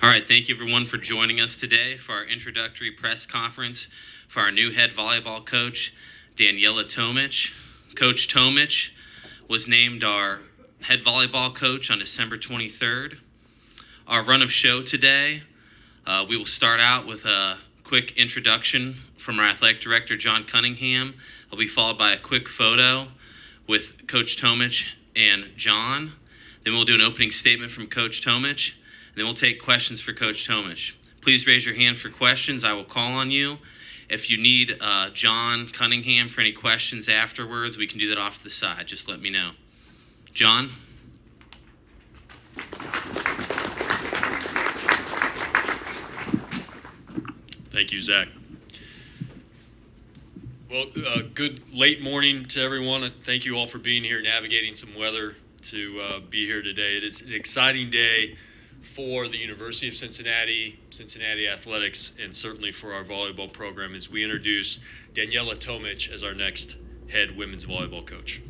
All right, thank you everyone for joining us today for our introductory press conference for our new head volleyball coach, Danijela Tomić. Coach Tomić was named our head volleyball coach on December 23rd. Our run of show today, we will start out with a quick introduction from our athletic director, John Cunningham. It'll be followed by a quick photo with Coach Tomić and John. Then we'll do an opening statement from Coach Tomić. Then we'll take questions for Coach Tomić. Please raise your hand for questions. I will call on you. If you need John Cunningham for any questions afterwards, we can do that off to the side. Just let me know. John? Thank you, Zach. Well, good late morning to everyone. Thank you all for being here, navigating some weather to be here today. It is an exciting day for the University of Cincinnati, Cincinnati Athletics, and certainly for our volleyball program as we introduce Danijela Tomić as our next head women's volleyball coach.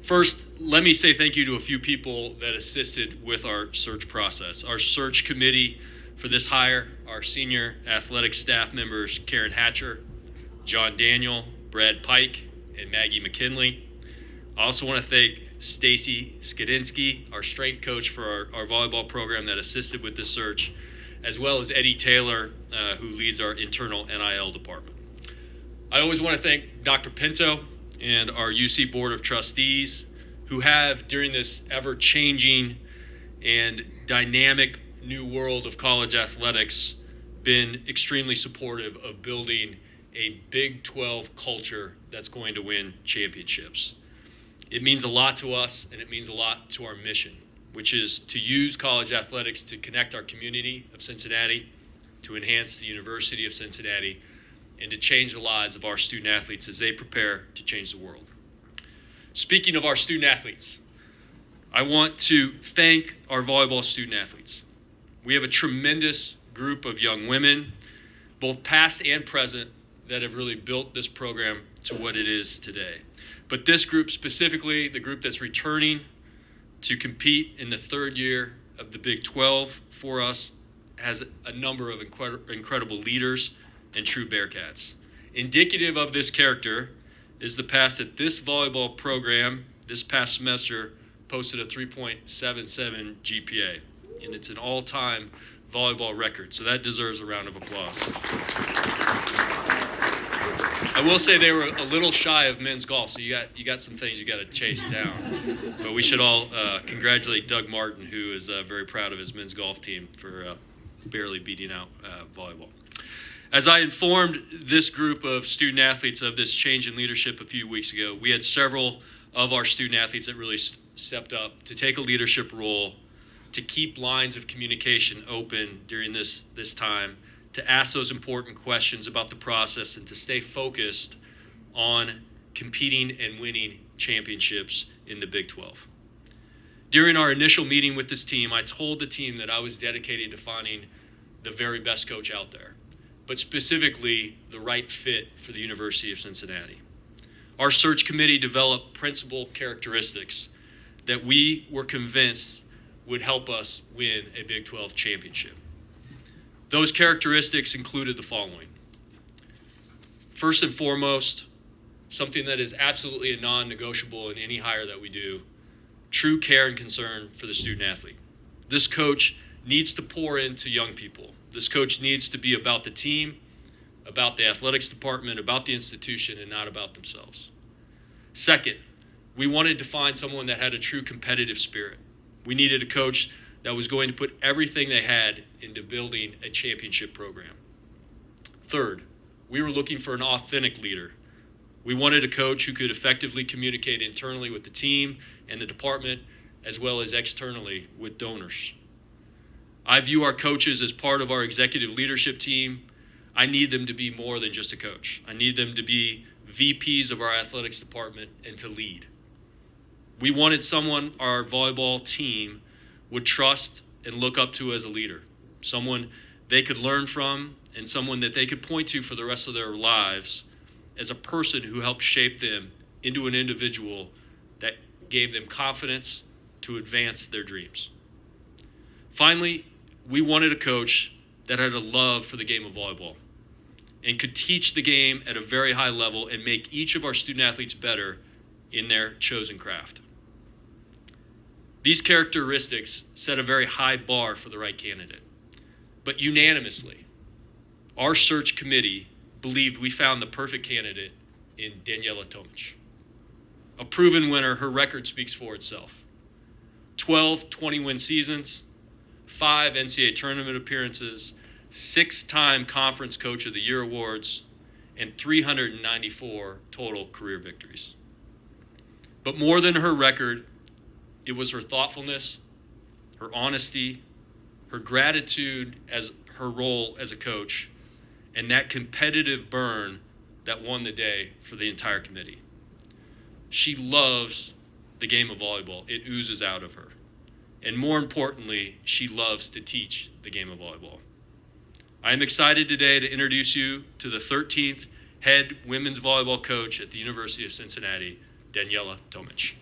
First, let me say thank you to a few people that assisted with our search process. Our search committee for this hire, our senior athletic staff members, Karen Hatcher, John Daniel, Brad Pike, and Maggie McKinley. I also want to thank Stacy Skadinsky, our strength coach for our volleyball program that assisted with this search, as well as Eddie Taylor, who leads our internal NIL department. I always want to thank Dr. Pinto and our UC Board of Trustees, who have, during this ever-changing and dynamic new world of college athletics, been extremely supportive of building a Big 12 culture that's going to win championships. It means a lot to us, and it means a lot to our mission, which is to use college athletics to connect our community of Cincinnati, to enhance the University of Cincinnati, and to change the lives of our student athletes as they prepare to change the world. Speaking of our student athletes, I want to thank our volleyball student athletes. We have a tremendous group of young women, both past and present, that have really built this program to what it is today. But this group specifically, the group that's returning to compete in the third year of the Big 12 for us, has a number of incredible leaders and true Bearcats. Indicative of this character is the pass that this volleyball program this past semester posted a 3.77 GPA, and it's an all-time volleyball record, so that deserves a round of applause. I will say they were a little shy of men's golf, so you got some things you got to chase down. But we should all congratulate Doug Martin, who is very proud of his men's golf team for barely beating out volleyball. As I informed this group of student athletes of this change in leadership a few weeks ago, we had several of our student athletes that really stepped up to take a leadership role, to keep lines of communication open during this time, to ask those important questions about the process, and to stay focused on competing and winning championships in the Big 12. During our initial meeting with this team, I told the team that I was dedicated to finding the very best coach out there, but specifically the right fit for the University of Cincinnati. Our search committee developed principal characteristics that we were convinced would help us win a Big 12 championship. Those characteristics included the following. First and foremost, something that is absolutely a non-negotiable in any hire that we do, true care and concern for the student athlete. This coach needs to pour into young people. This coach needs to be about the team, about the athletics department, about the institution, and not about themselves. Second, we wanted to find someone that had a true competitive spirit. We needed a coach that was going to put everything they had into building a championship program. Third, we were looking for an authentic leader. We wanted a coach who could effectively communicate internally with the team and the department, as well as externally with donors. I view our coaches as part of our executive leadership team. I need them to be more than just a coach. I need them to be VPs of our athletics department and to lead. We wanted someone our volleyball team would trust and look up to as a leader, someone they could learn from, and someone that they could point to for the rest of their lives as a person who helped shape them into an individual that gave them confidence to advance their dreams. Finally, we wanted a coach that had a love for the game of volleyball and could teach the game at a very high level and make each of our student athletes better in their chosen craft. These characteristics set a very high bar for the right candidate. But unanimously, our search committee believed we found the perfect candidate in Danijela Tomić. A proven winner, her record speaks for itself. 12 20-win seasons, 5 NCAA tournament appearances, 6-time Conference Coach of the Year awards, and 394 total career victories. But more than her record, it was her thoughtfulness, her honesty, her gratitude as her role as a coach, and that competitive burn that won the day for the entire committee. She loves the game of volleyball. It oozes out of her. And more importantly, she loves to teach the game of volleyball. I am excited today to introduce you to the 13th head women's volleyball coach at the University of Cincinnati, Danijela Tomić.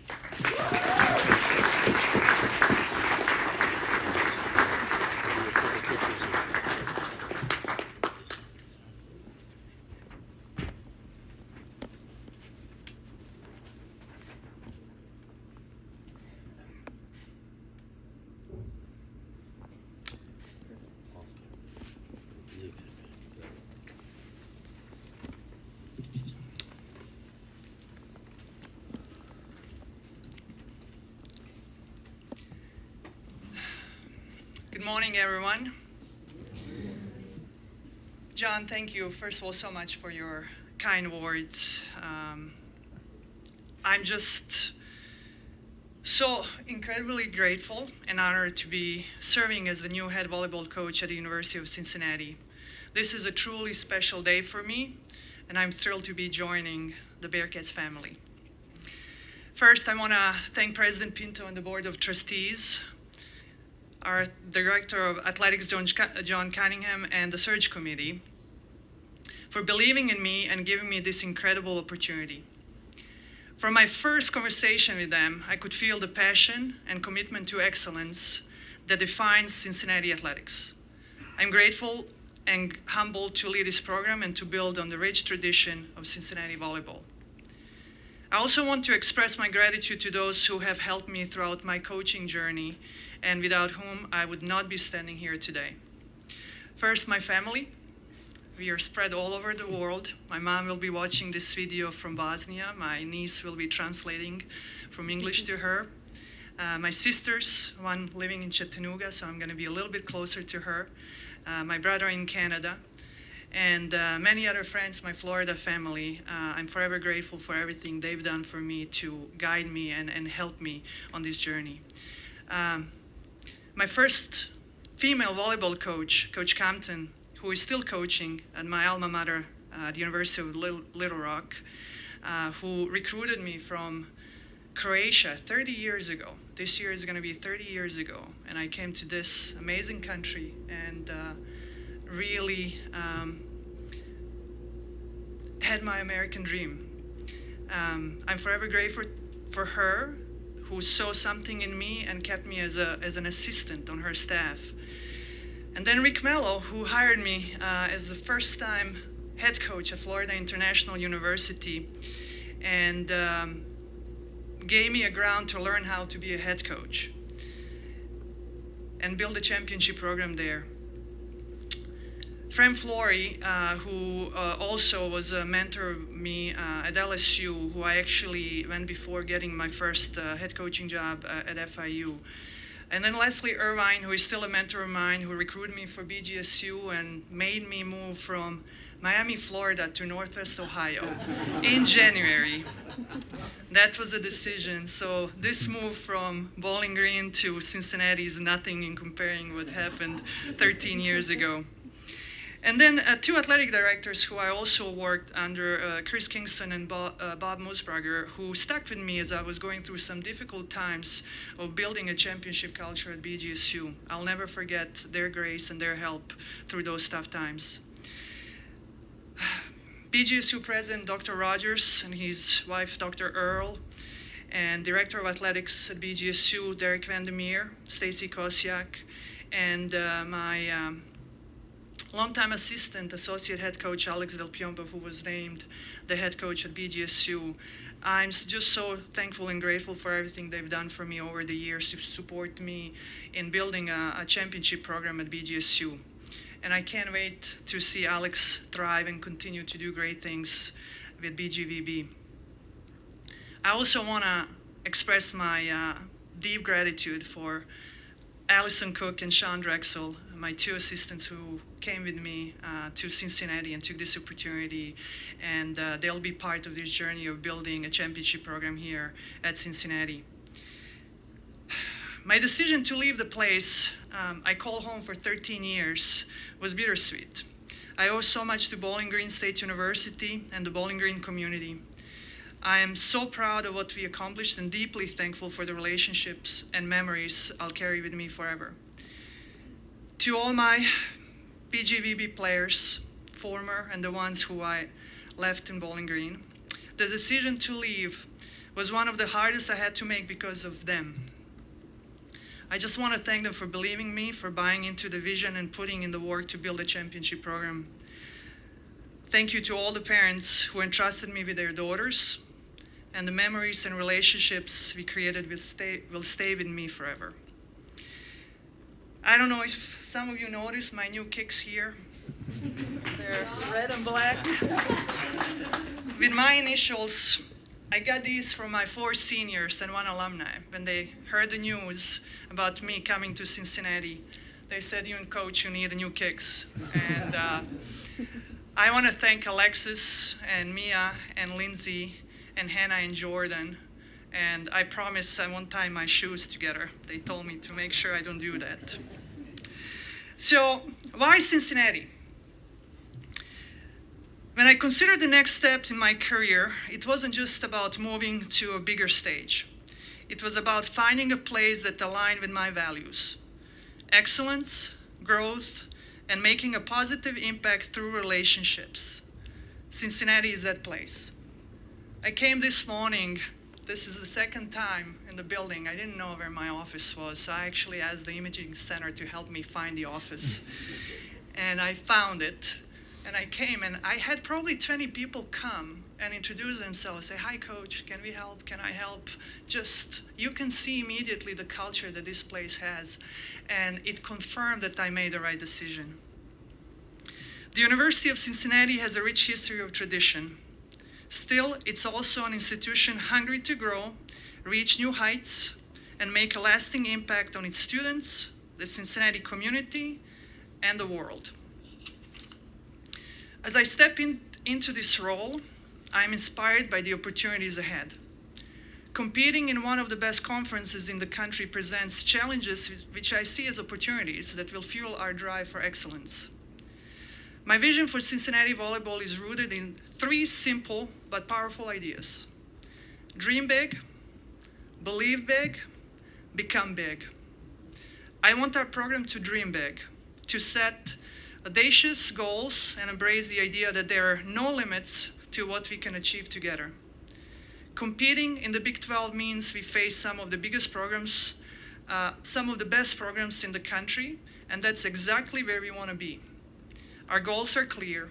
Good morning, everyone. John, thank you, first of all, so much for your kind words. I'm just so incredibly grateful and honored to be serving as the new head volleyball coach at the University of Cincinnati. This is a truly special day for me, and I'm thrilled to be joining the Bearcats family. First, I want to thank President Pinto and the Board of Trustees, our Director of Athletics, John Cunningham, and the Search Committee for believing in me and giving me this incredible opportunity. From my first conversation with them, I could feel the passion and commitment to excellence that defines Cincinnati athletics. I'm grateful and humbled to lead this program and to build on the rich tradition of Cincinnati volleyball. I also want to express my gratitude to those who have helped me throughout my coaching journey and without whom I would not be standing here today. First, my family. We are spread all over the world. My mom will be watching this video from Bosnia. My niece will be translating from English to her. My sisters, one living in Chattanooga, so I'm going to be a little bit closer to her. My brother in Canada. And many other friends, my Florida family. I'm forever grateful for everything they've done for me to guide me and help me on this journey. My first female volleyball coach, Coach Compton, who is still coaching at my alma mater at the University of Little Rock, who recruited me from Croatia 30 years ago. This year is going to be 30 years ago. And I came to this amazing country and really had my American dream. I'm forever grateful for her, who saw something in me and kept me as an assistant on her staff. And then Rick Mello, who hired me as the first-time head coach at Florida International University and gave me a ground to learn how to be a head coach and build a championship program there. Fran Flory, who also was a mentor of me at LSU, who I actually went before getting my first head coaching job at FIU. And then Leslie Irvine, who is still a mentor of mine, who recruited me for BGSU and made me move from Miami, Florida to Northwest Ohio in January. That was a decision. So this move from Bowling Green to Cincinnati is nothing in comparing what happened 13 years ago. And then 2 athletic directors who I also worked under, Chris Kingston and Bob Musburger, who stuck with me as I was going through some difficult times of building a championship culture at BGSU. I'll never forget their grace and their help through those tough times. BGSU President Dr. Rogers and his wife Dr. Earl, and Director of Athletics at BGSU Derek Vandermeer, Stacy Kosiak, and my longtime assistant, associate head coach Alex Del Piombo, who was named the head coach at BGSU. I'm just so thankful and grateful for everything they've done for me over the years to support me in building a championship program at BGSU. And I can't wait to see Alex thrive and continue to do great things with BGVB. I also want to express my deep gratitude for Allison Cook and Sean Drexel, my two assistants who came with me to Cincinnati and took this opportunity, and they'll be part of this journey of building a championship program here at Cincinnati. My decision to leave the place I called home for 13 years was bittersweet. I owe so much to Bowling Green State University and the Bowling Green community. I am so proud of what we accomplished and deeply thankful for the relationships and memories I'll carry with me forever. To all my BGVB players, former and the ones who I left in Bowling Green, the decision to leave was one of the hardest I had to make because of them. I just want to thank them for believing in me, for buying into the vision and putting in the work to build a championship program. Thank you to all the parents who entrusted me with their daughters, and the memories and relationships we created will stay with me forever. I don't know if some of you noticed my new kicks here. They're red and black. With my initials, I got these from my 4 seniors and 1 alumni. When they heard the news about me coming to Cincinnati, they said, "You and Coach, you need new kicks." And I want to thank Alexis and Mia and Lindsay and Hannah and Jordan. And I promise I won't tie my shoes together. They told me to make sure I don't do that. So, why Cincinnati? When I considered the next step in my career, it wasn't just about moving to a bigger stage. It was about finding a place that aligned with my values: excellence, growth, and making a positive impact through relationships. Cincinnati is that place. I came this morning. This is the second time in the building. I didn't know where my office was, so I actually asked the imaging center to help me find the office. And I found it. And I came, and I had probably 20 people come and introduce themselves, say, "Hi, Coach, can we help? Can I help?" Just, you can see immediately the culture that this place has. And it confirmed that I made the right decision. The University of Cincinnati has a rich history of tradition. Still, it's also an institution hungry to grow, reach new heights, and make a lasting impact on its students, the Cincinnati community, and the world. As I step into this role, I'm inspired by the opportunities ahead. Competing in one of the best conferences in the country presents challenges which I see as opportunities that will fuel our drive for excellence. My vision for Cincinnati volleyball is rooted in 3 simple but powerful ideas: dream big, believe big, become big. I want our program to dream big, to set audacious goals and embrace the idea that there are no limits to what we can achieve together. Competing in the Big 12 means we face some of the biggest programs, some of the best programs in the country, and that's exactly where we want to be. Our goals are clear.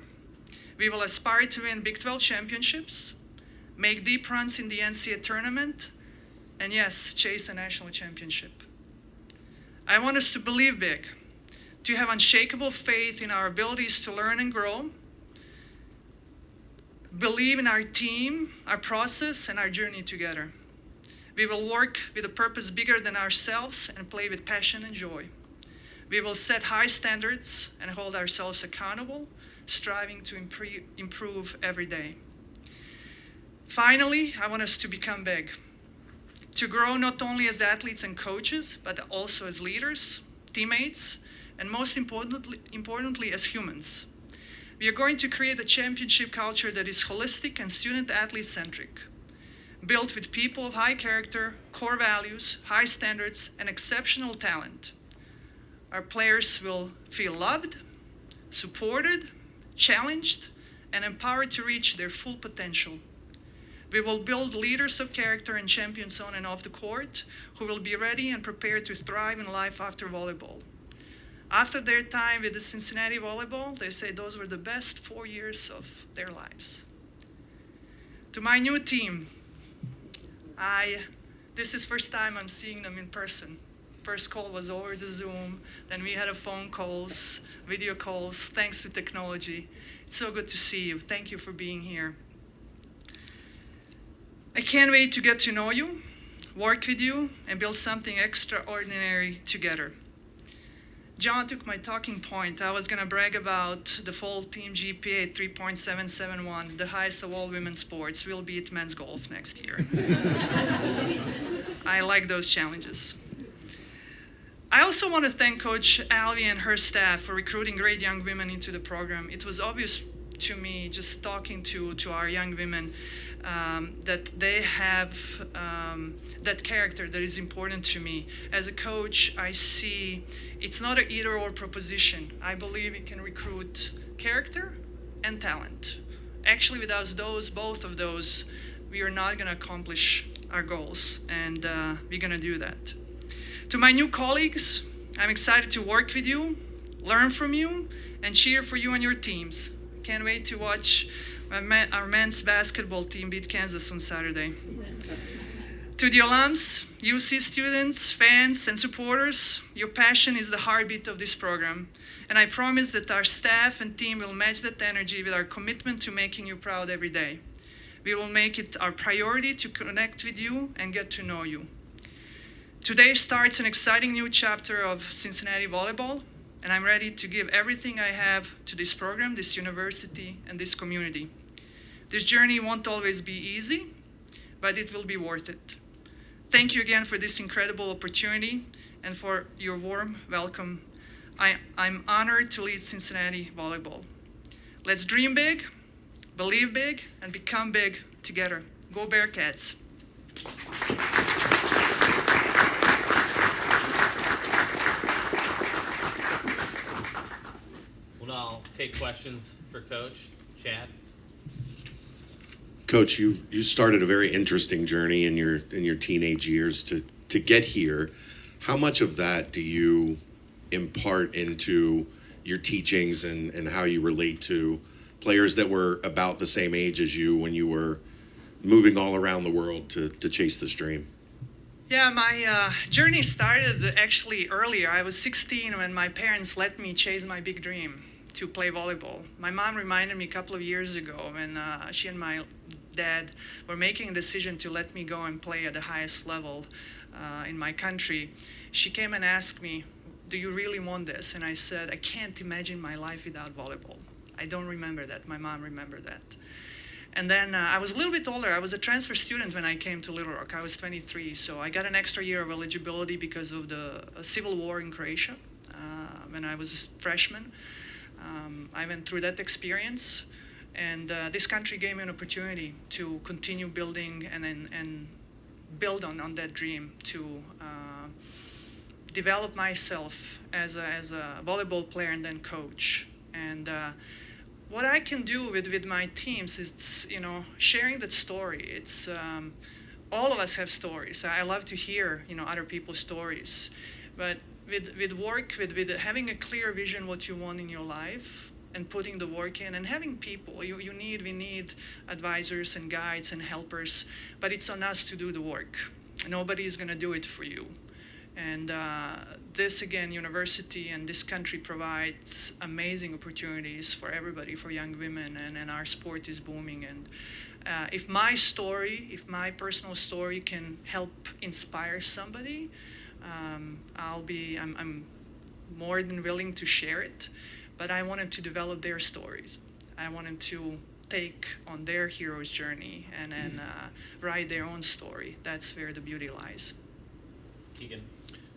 We will aspire to win Big 12 championships, make deep runs in the NCAA tournament, and yes, chase a national championship. I want us to believe big, to have unshakable faith in our abilities to learn and grow, believe in our team, our process, and our journey together. We will work with a purpose bigger than ourselves and play with passion and joy. We will set high standards and hold ourselves accountable, striving to improve every day. Finally, I want us to become big, to grow not only as athletes and coaches, but also as leaders, teammates, and most importantly, as humans. We are going to create a championship culture that is holistic and student-athlete centric, built with people of high character, core values, high standards, and exceptional talent. Our players will feel loved, supported, challenged, and empowered to reach their full potential. We will build leaders of character and champions on and off the court who will be ready and prepared to thrive in life after volleyball. After their time with the Cincinnati Volleyball, they say those were the best 4 years of their lives. To my new team, this is first time I'm seeing them in person. First call was over the Zoom, then we had a phone calls, video calls, thanks to technology. It's so good to see you. Thank you for being here. I can't wait to get to know you, work with you, and build something extraordinary together. John took my talking point. I was going to brag about the fall team GPA 3.771, the highest of all women's sports. We'll beat men's golf next year. I like those challenges. I also want to thank Coach Alvi and her staff for recruiting great young women into the program. It was obvious to me, just talking to our young women, that they have that character that is important to me. As a coach, I see it's not an either-or proposition. I believe we can recruit character and talent. Actually, without both of those, we are not going to accomplish our goals, and we're going to do that. To my new colleagues, I'm excited to work with you, learn from you, and cheer for you and your teams. Can't wait to watch our men's basketball team beat Kansas on Saturday. To the alums, UC students, fans, and supporters, your passion is the heartbeat of this program. And I promise that our staff and team will match that energy with our commitment to making you proud every day. We will make it our priority to connect with you and get to know you. Today starts an exciting new chapter of Cincinnati Volleyball, and I'm ready to give everything I have to this program, this university, and this community. This journey won't always be easy, but it will be worth it. Thank you again for this incredible opportunity and for your warm welcome. I'm honored to lead Cincinnati Volleyball. Let's dream big, believe big, and become big together. Go Bearcats! We'll now take questions for Coach. Chad? Coach, you started a very interesting journey in your teenage years to get here. How much of that do you impart into your teachings and how you relate to players that were about the same age as you when you were moving all around the world to chase this dream? Yeah, my journey started actually earlier. I was 16 when my parents let me chase my big dream to play volleyball. My mom reminded me a couple of years ago when she and my dad were making a decision to let me go and play at the highest level in my country. She came and asked me, "Do you really want this?" And I said, "I can't imagine my life without volleyball." I don't remember that. My mom remembered that. And then I was a little bit older. I was a transfer student when I came to Little Rock. I was 23, so I got an extra year of eligibility because of the civil war in Croatia when I was a freshman. I went through that experience, and this country gave me an opportunity to continue building and build on that dream, to develop myself as a volleyball player and then coach. And what I can do with my teams is, sharing that story. It's all of us have stories. I love to hear, other people's stories. But with work, with having a clear vision what you want in your life and putting the work in and having people, we need advisors and guides and helpers, but it's on us to do the work. Nobody is going to do it for you. And this, again, university and this country provides amazing opportunities for everybody, for young women, and our sport is booming. And if my personal story can help inspire somebody, I'm more than willing to share it. But I want them to develop their stories. I want them to take on their hero's journey and write their own story. That's where the beauty lies. Keegan?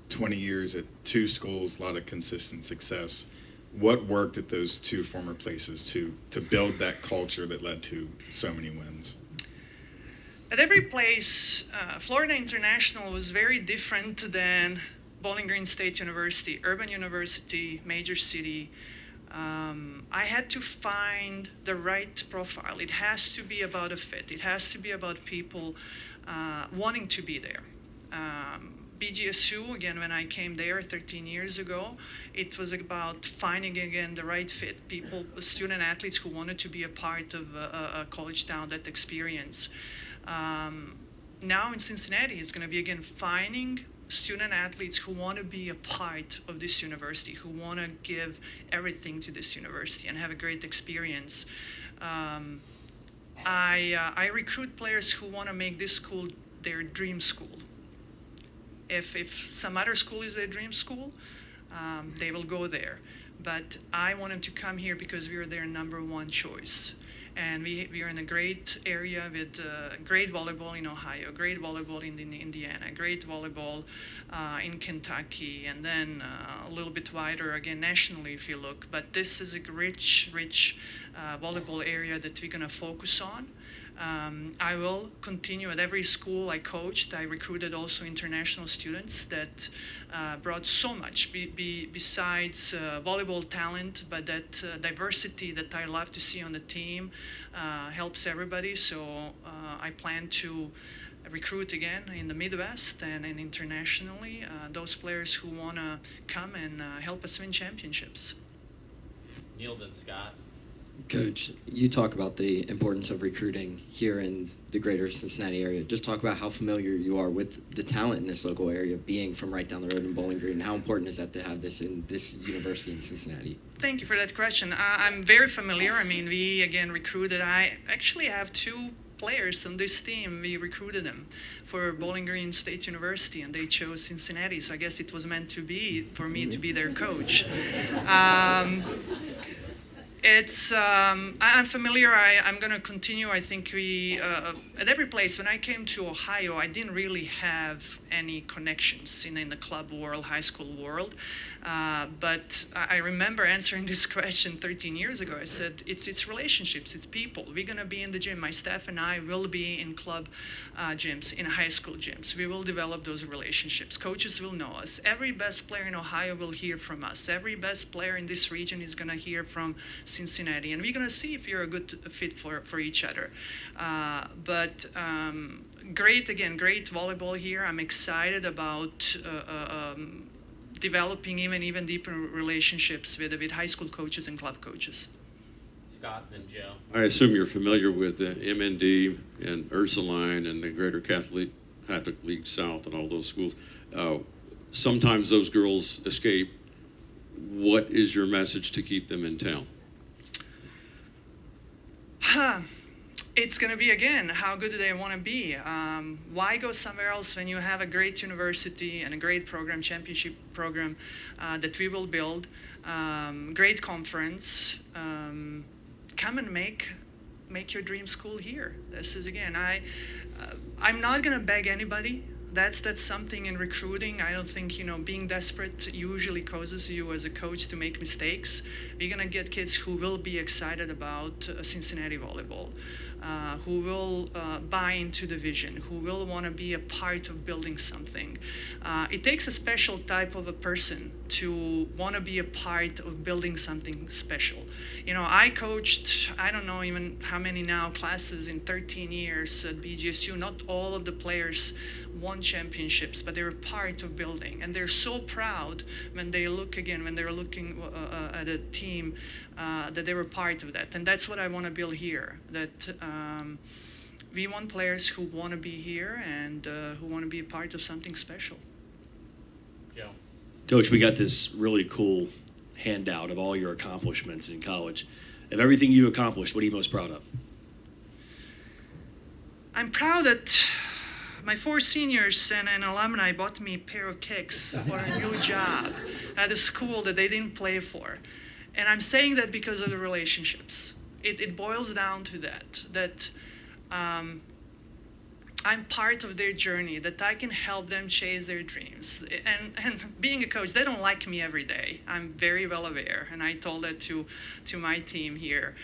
20 years at two schools, a lot of consistent success. What worked at those two former places to build that culture that led to so many wins? At every place, Florida International was very different than Bowling Green State University, urban university, major city. I had to find the right profile. It has to be about a fit. It has to be about people wanting to be there. BGSU, again, when I came there 13 years ago, it was about finding again the right fit people, student athletes who wanted to be a part of a college town, that experience. Now in Cincinnati, it's going to be again finding student athletes who want to be a part of this university, who want to give everything to this university and have a great experience. I recruit players who want to make this school their dream school. If some other school is their dream school, they will go there. But I want them to come here because we are their number one choice. And we are in a great area with great volleyball in Ohio, great volleyball in Indiana, great volleyball in Kentucky, and then a little bit wider again nationally if you look. But this is a rich volleyball area that we're going to focus on. I will continue at every school I coached. I recruited also international students that brought so much besides volleyball talent, but that diversity that I love to see on the team helps everybody. So I plan to recruit again in the Midwest and internationally those players who want to come and help us win championships. Neil, then Scott. Coach, you talk about the importance of recruiting here in the greater Cincinnati area. Just talk about how familiar you are with the talent in this local area, being from right down the road in Bowling Green, and how important is that to have this in this university in Cincinnati? Thank you for that question. I'm very familiar. I mean, we, again, recruited. I actually have 2 players on this team. We recruited them for Bowling Green State University, and they chose Cincinnati, so I guess it was meant to be for me to be their coach. I'm familiar. I'm going to continue. I think we, at every place, when I came to Ohio, I didn't really have any connections in the club world, high school world. But I remember answering this question 13 years ago. I said, it's relationships, it's people. We're going to be in the gym. My staff and I will be in club gyms, in high school gyms. We will develop those relationships. Coaches will know us. Every best player in Ohio will hear from us. Every best player in this region is going to hear from Cincinnati. And we're going to see if you're a good fit for each other. Great volleyball here. I'm excited about developing even deeper relationships with high school coaches and club coaches. Scott, then Joe. I assume you're familiar with the MND and Ursuline and the Greater Catholic League South and all those schools. Sometimes those girls escape. What is your message to keep them in town? It's going to be, again, how good do they want to be? Why go somewhere else when you have a great university and a great program, championship program that we will build, great conference. Come and make your dream school here. This is, again, I'm not going to beg anybody. That's something in recruiting. I don't think, being desperate usually causes you as a coach to make mistakes. We're going to get kids who will be excited about Cincinnati volleyball, who will buy into the vision, who will want to be a part of building something. It takes a special type of a person to want to be a part of building something special. I coached, I don't know even how many now, classes in 13 years at BGSU. Not all of the players won championships, but they were part of building, and they're so proud when they're looking at a team that they were part of that. And that's what I want to build here, that we want players who want to be here and who want to be a part of something special. Joe. Coach, we got this really cool handout of all your accomplishments in college. Of everything you've accomplished, what are you most proud of? I'm proud that my 4 seniors and alumni bought me a pair of kicks for a new job at a school that they didn't play for. And I'm saying that because of the relationships. It boils down to that I'm part of their journey, that I can help them chase their dreams. And being a coach, they don't like me every day. I'm very well aware, and I told that to my team here.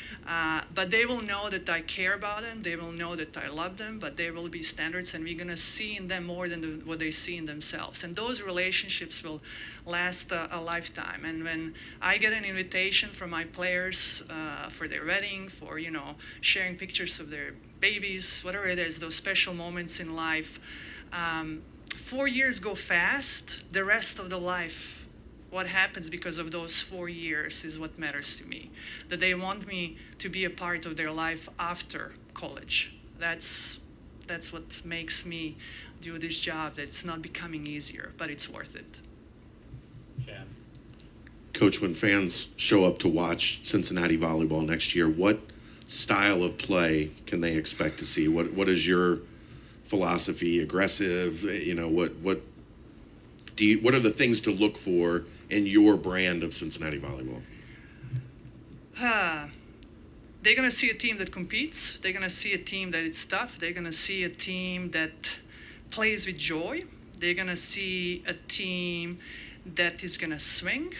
But they will know that I care about them. They will know that I love them, but there will be standards, and we're going to see in them more than what they see in themselves. And those relationships will last a lifetime. And when I get an invitation from my players for their wedding, for, sharing pictures of their babies, whatever it is, those special moments in life, 4 years go fast. The rest of the life, what happens because of those 4 years is what matters to me. That they want me to be a part of their life after college. That's what makes me do this job. That it's not becoming easier, but it's worth it. Chad. Coach, when fans show up to watch Cincinnati volleyball next year, what style of play can they expect to see? What is your philosophy? Aggressive? What are the things to look for in your brand of Cincinnati volleyball? They're gonna see a team that competes. They're gonna see a team that is tough. They're gonna see a team that plays with joy. They're gonna see a team that is gonna swing.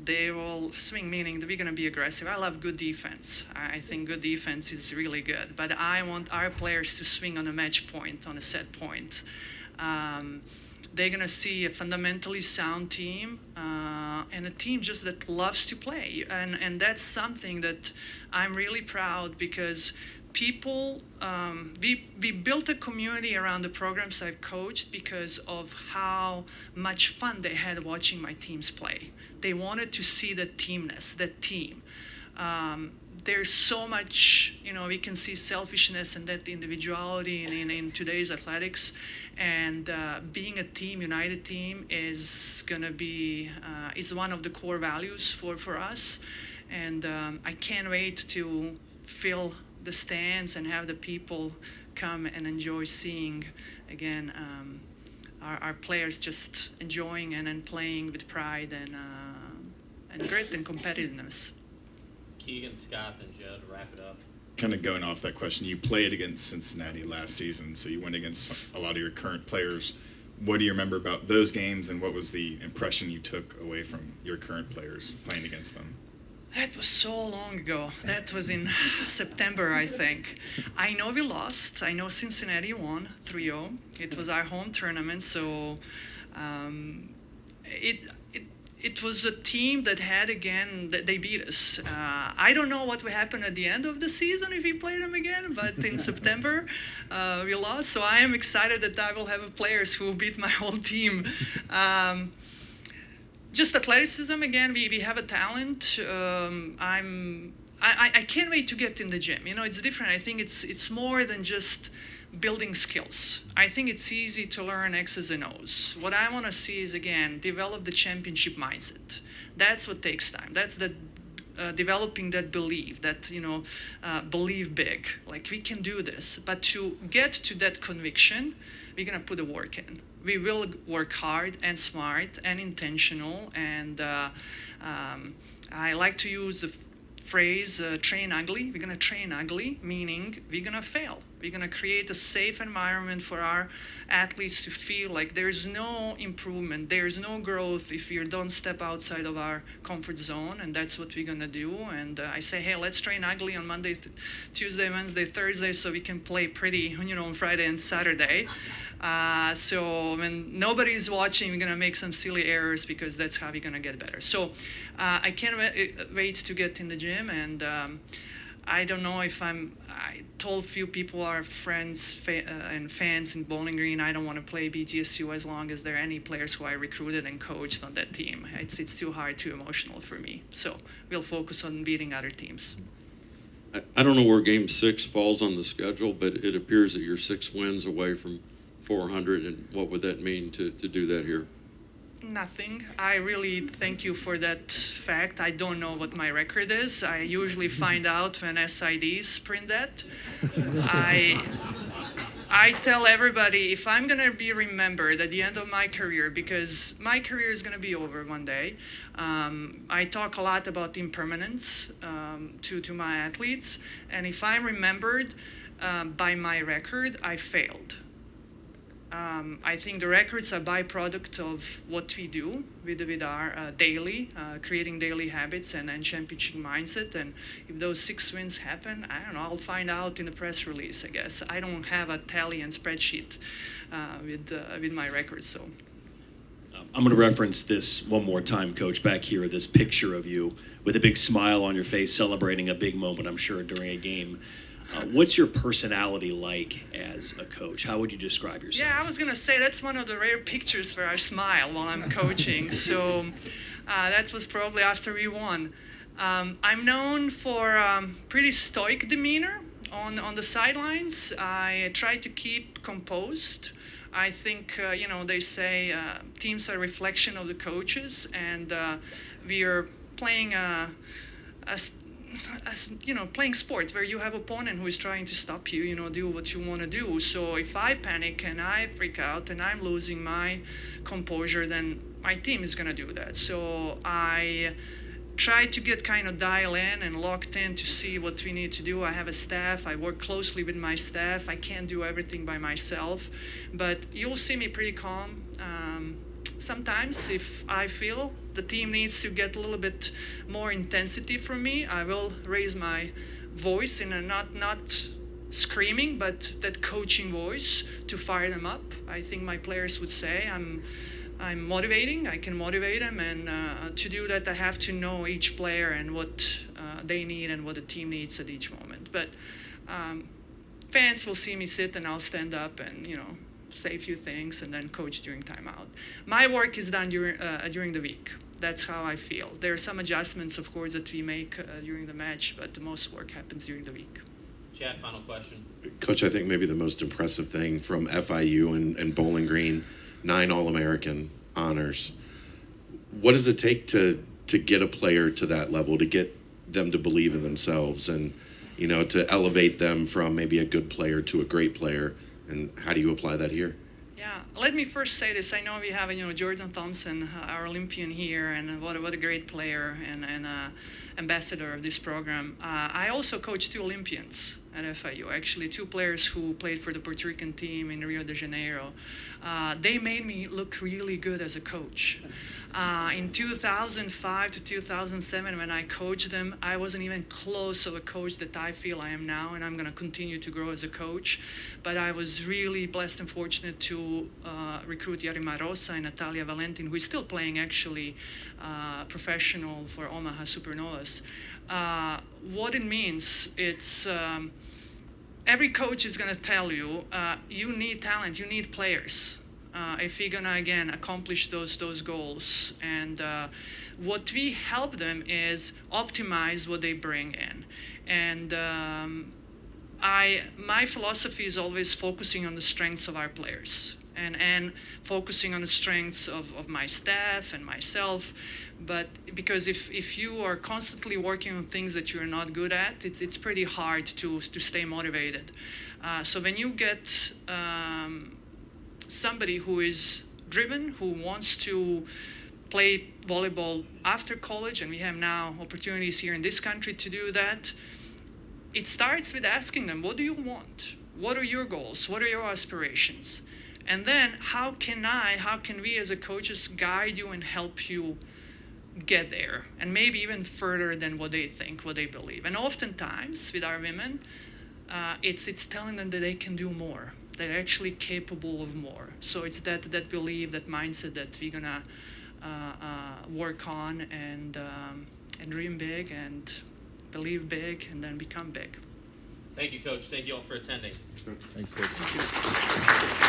They will swing, meaning that we're going to be aggressive. I love good defense. I think good defense is really good. But I want our players to swing on a match point, on a set point. They're going to see a fundamentally sound team and a team just that loves to play. And that's something that I'm really proud because people, we built a community around the programs I've coached because of how much fun they had watching my teams play. They wanted to see the teamness, that team. There's so much, we can see selfishness and that individuality in today's athletics. And being a team, united team, is going to be, is one of the core values for us. And I can't wait to fill the stands and have the people come and enjoy seeing again our players just enjoying and playing with pride and grit and competitiveness. Keegan, Scott, and Joe to wrap it up. Kind of going off that question, you played against Cincinnati last season, so you went against a lot of your current players. What do you remember about those games, and what was the impression you took away from your current players playing against them? That was so long ago. That was in September, I think. I know we lost. I know Cincinnati won 3-0. It was our home tournament, so it was a team that had, again, they beat us. I don't know what would happen at the end of the season if we play them again, but in September we lost. So I am excited that I will have players who beat my whole team. Just athleticism, again, we have a talent. I can't wait to get in the gym. It's different. I think it's more than just building skills. I think it's easy to learn X's and O's. What I want to see is, again, develop the championship mindset. That's what takes time. That's the developing that belief, believe big. Like, we can do this. But to get to that conviction, we're going to put the work in. We will work hard and smart and intentional. And I like to use the phrase train ugly. We're going to train ugly, meaning we're going to fail. We're going to create a safe environment for our athletes to feel like there's no improvement, there's no growth if we don't step outside of our comfort zone, and that's what we're going to do. And I say, hey, let's train ugly on Monday, Tuesday, Wednesday, Thursday, so we can play pretty, on Friday and Saturday. So when nobody's watching, we're going to make some silly errors because that's how we're going to get better. So I can't wait to get in the gym, and I don't know if I told few people, our friends and fans in Bowling Green, I don't want to play BGSU as long as there are any players who I recruited and coached on that team. It's too hard, too emotional for me. So we'll focus on beating other teams. I don't know where Game 6 falls on the schedule, but it appears that you're 6 wins away from 400, and what would that mean to do that here? Nothing. I really thank you for that fact. I don't know what my record is. I usually find out when SIDs print that. I tell everybody, if I'm going to be remembered at the end of my career, because my career is going to be over one day, I talk a lot about impermanence to my athletes, and if I'm remembered by my record, I failed. I think the records are a byproduct of what we do with our daily, creating daily habits and championship mindset. And if those 6 wins happen, I don't know, I'll find out in the press release, I guess. I don't have a tally and spreadsheet with my records, so. I'm going to reference this one more time, Coach, back here, this picture of you with a big smile on your face celebrating a big moment, I'm sure, during a game. What's your personality like as a coach? How would you describe yourself? Yeah, I was gonna say that's one of the rare pictures where I smile while I'm coaching. So that was probably after we won. I'm known for pretty stoic demeanor on the sidelines. I try to keep composed. I think they say teams are a reflection of the coaches, and we are playing playing sport where you have opponent who is trying to stop you, do what you want to do. So if I panic and I freak out and I'm losing my composure, then my team is going to do that. So I try to get kind of dialed in and locked in to see what we need to do. I have a staff. I work closely with my staff. I can't do everything by myself, but you'll see me pretty calm. Sometimes if I feel the team needs to get a little bit more intensity from me, I will raise my voice in a not screaming, but that coaching voice to fire them up. I think my players would say I'm motivating. I can motivate them, and to do that, I have to know each player and what they need and what the team needs at each moment. But fans will see me sit, and I'll stand up and say a few things and then coach during timeout. My work is done during the week. That's how I feel. There are some adjustments, of course, that we make during the match, but the most work happens during the week. Chad, final question. Coach, I think maybe the most impressive thing from FIU and Bowling Green, 9 All-American honors. What does it take to get a player to that level, to get them to believe in themselves and, to elevate them from maybe a good player to a great player? And how do you apply that here? Yeah, let me first say this. I know we have Jordan Thompson, our Olympian here, and what a great player and ambassador of this program. I also coached 2 Olympians at FIU, actually 2 players who played for the Puerto Rican team in Rio de Janeiro. They made me look really good as a coach. In 2005 to 2007, when I coached them, I wasn't even close of a coach that I feel I am now, and I'm going to continue to grow as a coach. But I was really blessed and fortunate to recruit Yarima Rosa and Natalia Valentin, who is still playing actually professional for Omaha Supernovas. What it means, it's every coach is going to tell you, you need talent, you need players. If you're gonna again accomplish those goals, and what we help them is optimize what they bring in, and my philosophy is always focusing on the strengths of our players and focusing on the strengths of my staff and myself. But because if you are constantly working on things that you're not good at, it's pretty hard to stay motivated. So when you get somebody who is driven, who wants to play volleyball after college, and we have now opportunities here in this country to do that, it starts with asking them, what do you want? What are your goals? What are your aspirations? And then how can we as a coaches guide you and help you get there, and maybe even further than what they think, what they believe. And oftentimes with our women, it's telling them that they can do more. They're actually capable of more. So it's that belief, that mindset that we're gonna work on and dream big and believe big and then become big. Thank you, Coach. Thank you all for attending. Thanks, Coach.